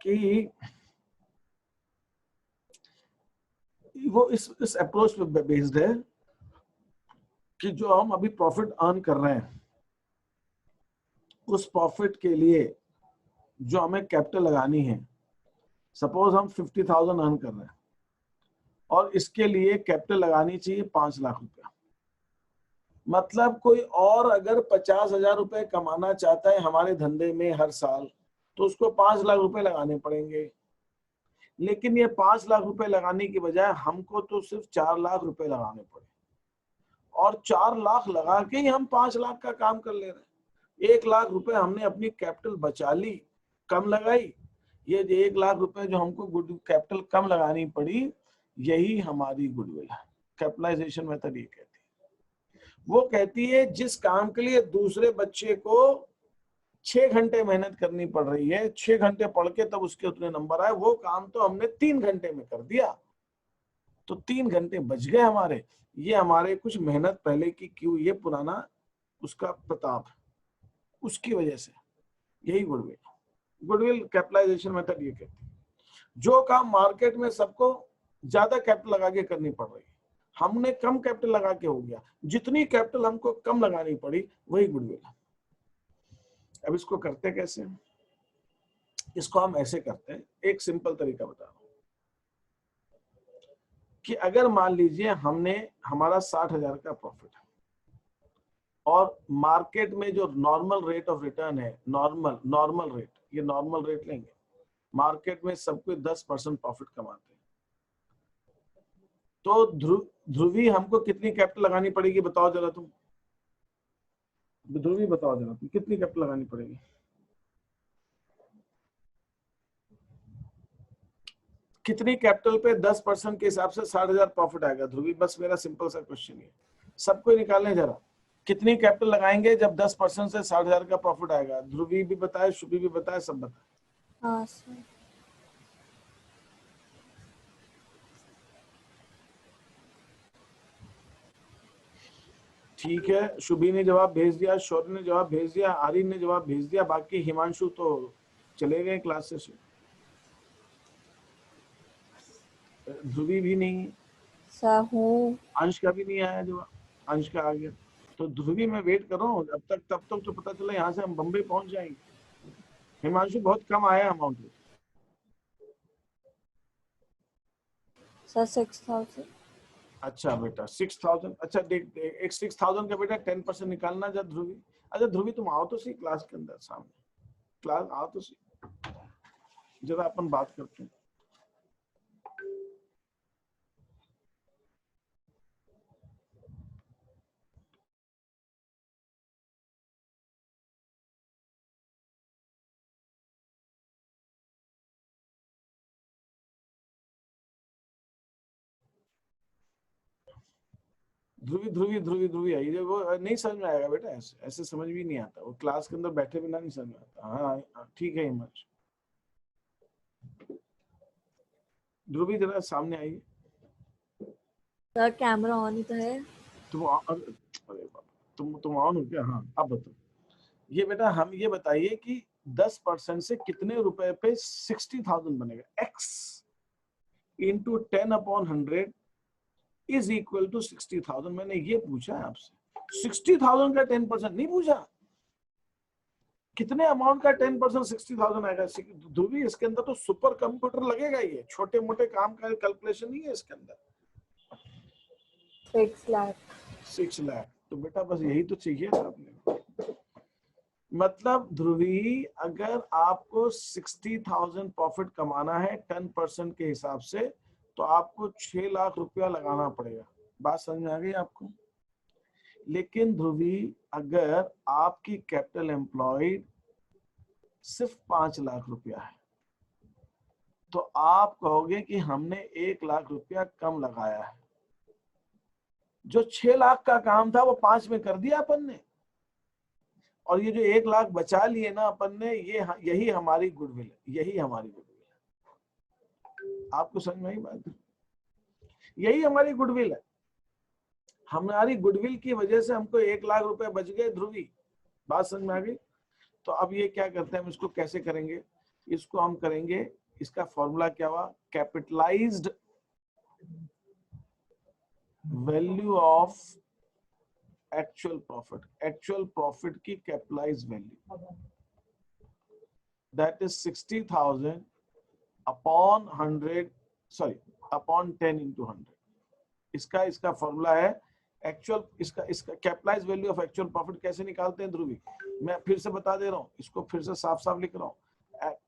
Speaker 1: कि वो इस अप्रोच पे बेस्ड है कि जो हम अभी प्रॉफिट अर्न कर रहे हैं, उस प्रॉफिट के लिए जो हमें कैपिटल लगानी है, सपोज हम 50,000 अर्न कर रहे हैं और इसके लिए कैपिटल लगानी चाहिए 5 लाख रुपया। मतलब कोई और अगर 50,000 रुपए कमाना चाहता है हमारे धंधे में हर साल, तो उसको 5 लाख रुपए लगाने पड़ेंगे। लेकिन ये 5 लाख रुपए लगाने की बजाय हमको तो सिर्फ 4 लाख रुपए लगाने पड़े, और 4 लाख लगा के ही हम 5 लाख का काम कर ले रहे हैं। 1 लाख रुपए हमने अपनी कैपिटल बचा ली, कम लगाई। ये 1 लाख रुपए जो हमको गुड कैपिटल कम लगानी पड़ी, यही हमारी गुडविल है। कैपिटलाइजेशन मेथड ये कहती है, वो कहती है जिस काम के लिए दूसरे बच्चे को 6 घंटे मेहनत करनी पड़ रही है, 6 घंटे पढ़ के तब उसके उतने नंबर आए, वो काम तो हमने 3 घंटे में कर दिया, तो 3 घंटे बच गए हमारे। ये हमारे कुछ मेहनत पहले की क्यों, ये पुराना उसका प्रताप, उसकी वजह से, यही गुडविल। गुडविल कैपिटलाइजेशन मेथड ये कहती है जो काम मार्केट में सबको ज्यादा कैपिटल लगा के करनी पड़ रही है, हमने कम कैपिटल लगा के हो गया, जितनी कैपिटल हमको कम लगानी पड़ी, वही गुडविल है। अब इसको करते कैसे? इसको हम ऐसे करते हैं, एक सिंपल तरीका बता रहा हूं कि अगर मान लीजिए हमारा 60,000 का प्रॉफिट है और मार्केट में जो नॉर्मल रेट ऑफ रिटर्न है, नॉर्मल रेट, ये नॉर्मल रेट लेंगे, मार्केट में सबको 10% प्रॉफिट कमाते हैं, तो ध्रुवी हमको कितनी कैपिटल लगानी पड़ेगी बताओ जरा तुम, ध्रुवी बताओ जरा तुम, कितनी कैपिटल लगानी पड़ेगी? कितनी कैपिटल पे 10% के हिसाब से 60,000 प्रॉफिट आएगा ध्रुवी? बस मेरा सिंपल सा क्वेश्चन है, सबको निकालने जरा, कितनी कैपिटल लगाएंगे जब 10% से 60,000 का प्रॉफिट आएगा? ध्रुवी भी बताए, शुभी भी बताए, सब बताए।
Speaker 5: हाँ सर।
Speaker 1: ठीक है, शुभी ने जवाब भेज दिया, शौर्य ने जवाब भेज दिया, आर्यन ने जवाब भेज दिया, बाकी हिमांशु तो चले गए क्लास से। ध्रुवी भी नहीं,
Speaker 5: सर हूँ।
Speaker 1: अंश का भी नहीं आया जवाब, अंश का आ गया। तो ध्रुवी में वेट करो अब तक, तब तक तो पता चला यहाँ से हम बम्बई पहुंच जाएंगे। हिमांशु बहुत कम आया अमाउंट।
Speaker 5: सर 6,000।
Speaker 1: अच्छा बेटा 6,000, अच्छा देख एक 6,000 का बेटा 10% निकालना जा ध्रुवी। अच्छा ध्रुवी तुम आओ तो सही क्लास के अंदर, सामने क्लास आओ तो सही, जरा अपन बात करते हैं। ध्रुवी ध्रुवी ध्रुवी ध्रुवी आई, वो नहीं समझ में आएगा बेटा, ऐसे ऐसे समझ भी नहीं आता, वो क्लास के अंदर बैठे बिना नहीं समझ में आता। हाँ ठीक है हिमांशु, ध्रुवी जरा सामने आइए।
Speaker 5: सर कैमरा ऑन ही तो है।
Speaker 1: अरे बाबा, तुम ऑन हो क्या? हाँ अब बताओ, ये बेटा हम ये बताइए कि 10% से कितने रुपए पे 60,000 बनेगा? x into 10/100 is equal to 60,000। मैंने ये पूछा है आपसे, 60,000 का 10% नहीं पूछा, कितने अमाउंट का 10% 60,000 आएगा? ध्रुवी इसके अंदर तो सुपर कंप्यूटर लगेगा, ये छोटे मोटे काम का कैलकुलेशन नहीं है इसके अंदर।
Speaker 5: 6 लाख।
Speaker 1: 6 लाख, तो बेटा बस यही तो चाहिए था आपने। मतलब ध्रुवी अगर आपको 60,000 प्रॉफिट कमाना है 10% के हिसाब से, तो आपको 6 लाख रुपया लगाना पड़ेगा। बात समझ में आ गई आपको? लेकिन ध्रुवी अगर आपकी कैपिटल एम्प्लॉयड सिर्फ 5 लाख रुपया है, तो आप कहोगे कि हमने 1 लाख रुपया कम लगाया है। जो 6 लाख का काम था वो 5 में कर दिया अपन ने, और ये जो 1 लाख बचा लिए ना अपन ने, ये यही हमारी गुडविल है, यही हमारी गुडविल है। आपको समझ में आई बात? यही हमारी गुडविल है। हमारी गुडविल की वजह से हमको 1 लाख रुपए बच गए। ध्रुवी, बात समझ में आ गई? तो अब ये क्या करते हैं, हम इसको कैसे करेंगे? इसको हम करेंगे, इसका फॉर्मूला क्या हुआ? Capitalised value of actual profit, actual profit की capitalise value, that is 60,000 upon 100, sorry upon 10 into 100। इसका फॉर्मूला है एक्चुअल, इसका capitalise value of actual profit कैसे निकालते हैं ध्रुवी? मैं फिर से बता दे रहा हूँ, इसको फिर से साफ साफ लिख रहा हूँ।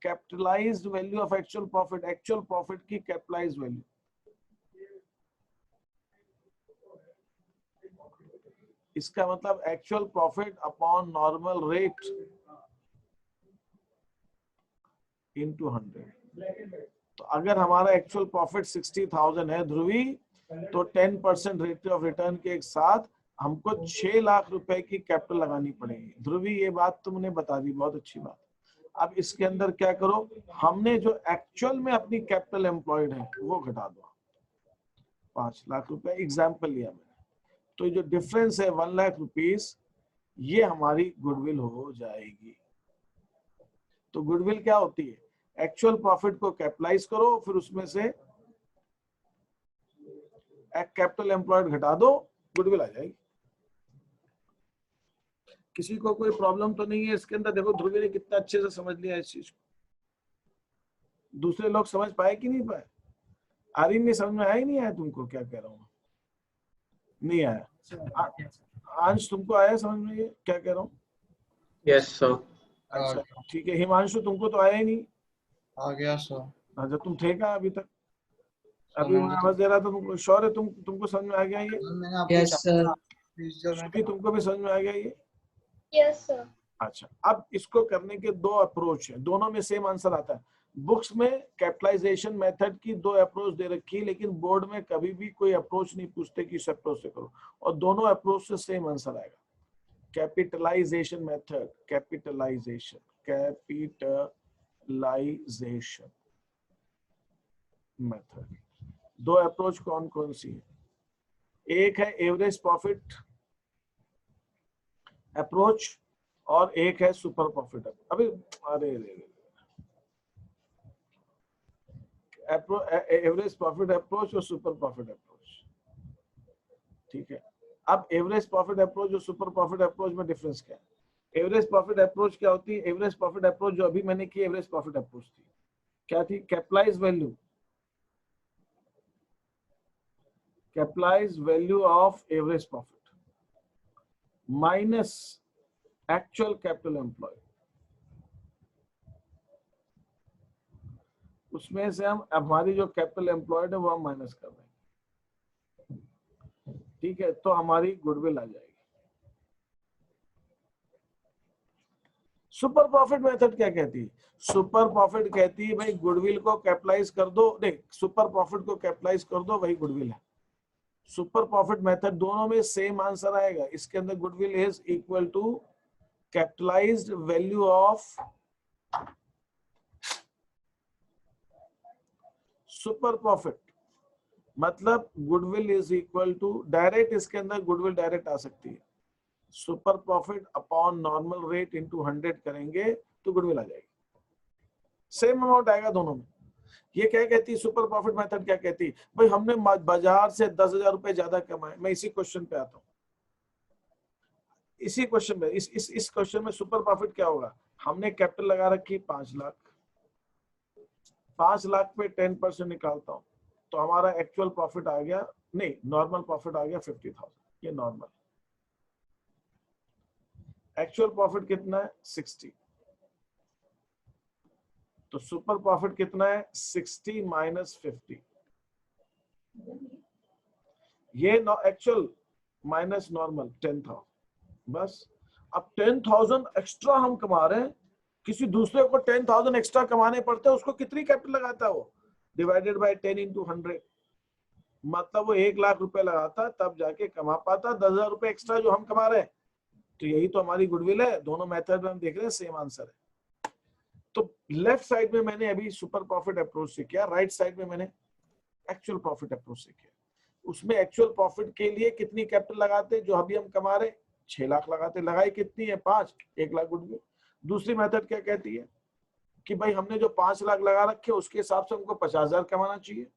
Speaker 1: Capitalised value of actual profit, actual profit की कैपिटलाइज्ड वैल्यू, इसका मतलब actual profit upon normal rate into 100। तो अगर हमारा एक्चुअल प्रॉफिट 60,000 है ध्रुवी, तो 10% रेट ऑफ रिटर्न के एक साथ हमको 6 लाख रुपए की कैपिटल लगानी पड़ेगी। ध्रुवी, ये बात तुमने बता दी, बहुत अच्छी बात। अब इसके अंदर क्या करो, हमने जो एक्चुअल में अपनी कैपिटल एम्प्लॉयड है वो घटा दो, 5 लाख रुपए एग्जाम्पल लिया मैंने। तो जो डिफरेंस है 1 लाख रुपीस, ये हमारी गुडविल हो जाएगी। तो गुडविल क्या होती है? एक्चुअल प्रॉफिट को कैपिटलाइज करो, फिर उसमें से कैपिटल एम्प्लॉयड घटा दो, गुडविल आ जाएगी। किसी को कोई प्रॉब्लम तो नहीं है इसके अंदर? देखो ध्रुवी ने कितना अच्छे से समझ लिया इस चीज को। दूसरे लोग समझ पाए कि नहीं पाए? आर्यन ने समझ में आया ही नहीं आया तुमको क्या कह रहा हूँ? नहीं आया? अंश तुमको आया समझ में ये क्या कह रहा हूँ?
Speaker 4: Yes sir.
Speaker 1: अच्छा ठीक है। हिमांशु तुमको तो आया ही नहीं?
Speaker 3: आ गया सर।
Speaker 1: अच्छा तुम थे कहाँ अभी तक? अभी मैं आवाज दे रहा था तुमको। श्योर है तुमको समझ में आ गया ये?
Speaker 3: मैंने आपको
Speaker 6: यस सर।
Speaker 1: श्रुति तुमको भी समझ में आ गया ये?
Speaker 5: Yes sir.
Speaker 1: अच्छा, अब इसको करने के 2 अप्रोच है, दोनों में सेम आंसर आता है। बुक्स में कैपिटलाइजेशन मेथड की 2 अप्रोच दे रखी है, लेकिन बोर्ड में कभी भी कोई अप्रोच नहीं पूछते कि इस अप्रोच से करो, और दोनों अप्रोच से सेम आंसर आएगा। Capitalization method, capitalization method. 2 approach कौन कौन सी है? एक है एवरेज प्रॉफिट अप्रोच और एक है सुपर प्रॉफिट। अभी एवरेज प्रॉफिट अप्रोच और सुपर प्रॉफिट अप्रोच, ठीक है। अब एवरेज प्रॉफिट अप्रोच और सुपर प्रॉफिट अप्रोच में डिफरेंस क्या है? एवरेज प्रॉफिट अप्रोच क्या होती है? एवरेज प्रॉफिट अप्रोच जो अभी मैंने की एवरेज प्रॉफिट अप्रोच थी, क्या थी? Capitalize value of average profit minus actual capital employ. उसमें से हम हमारी जो कैपिटल एम्प्लॉयड है वो हम माइनस कर देंगे, ठीक है। तो हमारी गुडविल आ जाएगी। सुपर प्रॉफिट मेथड क्या कहती है? सुपर प्रॉफिट कहती है भाई गुडविल को कैपिटलाइज कर दो, नहीं सुपर प्रॉफिट को कैपिटलाइज कर दो, वही गुडविल है। सुपर प्रॉफिट मेथड दोनों में सेम आंसर आएगा। इसके अंदर goodwill is equal to capitalised value of super profit, मतलब goodwill is equal to direct, इसके अंदर गुडविल डायरेक्ट आ सकती है, super profit upon normal rate into 100 करेंगे तो गुडविल आ जाएगी। सेम अमाउंट आएगा दोनों में। ये क्या कहती है सुपर प्रॉफिट मेथड? क्या कहती है भाई हमने बाजार से 10,000 रुपए ज्यादा कमाए। मैं इसी क्वेश्चन पे आता हूँ, इसी क्वेश्चन में इस क्वेश्चन में सुपर प्रॉफिट क्या होगा? हमने कैपिटल लगा रखी 5 लाख, 5 लाख पे 10% निकालता हूं तो हमारा एक्चुअल प्रॉफिट आ गया, नहीं नॉर्मल प्रॉफिट आ गया 50,000। ये नॉर्मल। एक्चुअल प्रॉफिट कितना है? 60। तो सुपर प्रॉफिट कितना है? 60 माइनस 50। ये एक्चुअल माइनस नॉर्मल 10,000। बस अब 10,000 एक्स्ट्रा हम कमा रहे हैं, किसी दूसरे को 10,000 एक्स्ट्रा कमाने पड़ते हैं, उसको कितनी कैपिटल लगाता है वो? डिवाइडेड बाय 10 into 100, मतलब वो 1 लाख रुपए लगाता तब जाके कमा पाता 10,000 रुपए एक्स्ट्रा जो हम कमा रहे हैं। तो यही तो हमारी गुडविल है। दोनों मेथड में हम देख रहे हैं सेम आंसर है। तो लेफ्ट साइड में मैंने अभी सुपर प्रॉफिट अप्रोच से किया, राइट साइड में मैंने एक्चुअल प्रॉफिट अप्रोच से किया। उसमें एक्चुअल प्रॉफिट के लिए कितनी कैपिटल लगाते, जो अभी हम कमा रहे 6 लाख लगाते, लगाई कितनी है 5, 1 लाख गुडविल। दूसरी मेथड क्या कहती है कि भाई हमने जो 5 लाख लगा रखे उसके हिसाब से हमको 50,000 कमाना चाहिए,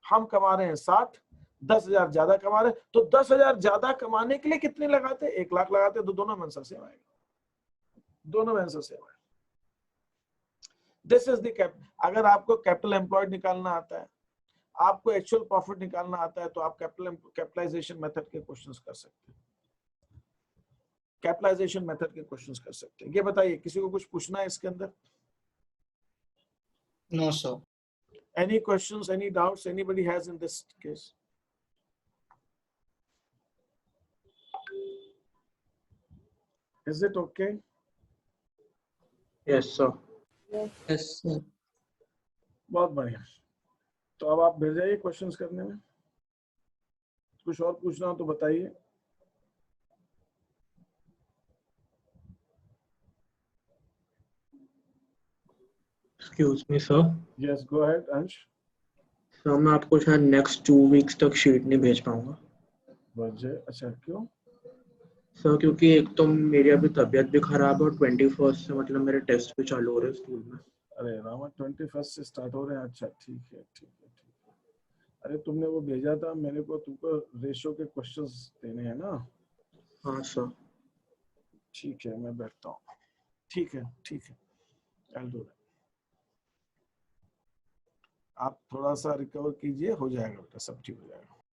Speaker 1: हम कमा रहे हैं 60, 10,000 ज्यादा कमा रहे हैं, तो 10,000 ज्यादा कमाने के लिए कितने लगाते, 1 लाख लगाते, तो दोनों में आंसर सेम आएगा, दोनों में आंसर सेम आएगा। This is the capital. अगर आपको कैपिटल एम्प्लॉयड निकालना आता है, आपको एक्चुअल प्रॉफिट निकालना आता है, तो आप कैपिटलाइजेशन मेथड के क्वेश्चंस कर सकते हैं, कैपिटलाइजेशन मेथड के क्वेश्चंस कर सकते हैं। ये बताइए, किसी को कुछ पूछना है इसके अंदर?
Speaker 3: No, sir.
Speaker 1: Any questions, any doubts anybody has in this case? Is it okay?
Speaker 4: Yes, sir.
Speaker 6: Yes, sir.
Speaker 1: बहुत बढ़िया। तो अब आप भेज जाइए क्वेश्चंस करने में। कुछ और पूछना हो तो बताइए।
Speaker 4: Excuse me, sir.
Speaker 1: Yes, go ahead, अंश।
Speaker 4: सर मैं आपको शायद नेक्स्ट 2 वीक्स तक शीट नहीं भेज पाऊंगा।
Speaker 1: वजह? अच्छा, क्यों?
Speaker 4: सर क्योंकि एक तो मेरी अभी तबीयत भी खराब है और 21 से मतलब मेरे टेस्ट भी चालू हो रहे हैं स्कूल में।
Speaker 1: अरे रामा, 21 से स्टार्ट हो रहे हैं? अच्छा, ठीक है, ठीक है, ठीक है। अरे तुमने वो भेजा था मेरे को, तुमको रेशो के क्वेश्चंस देने हैं ना?
Speaker 4: हाँ सर।
Speaker 1: ठीक है, मैं बैठता हूँ। ठीक है, ठीक है, I'll do that। आप थोड़ा सा रिकवर कीजिए, हो जाएगा बेटा, सब ठीक हो जाएगा।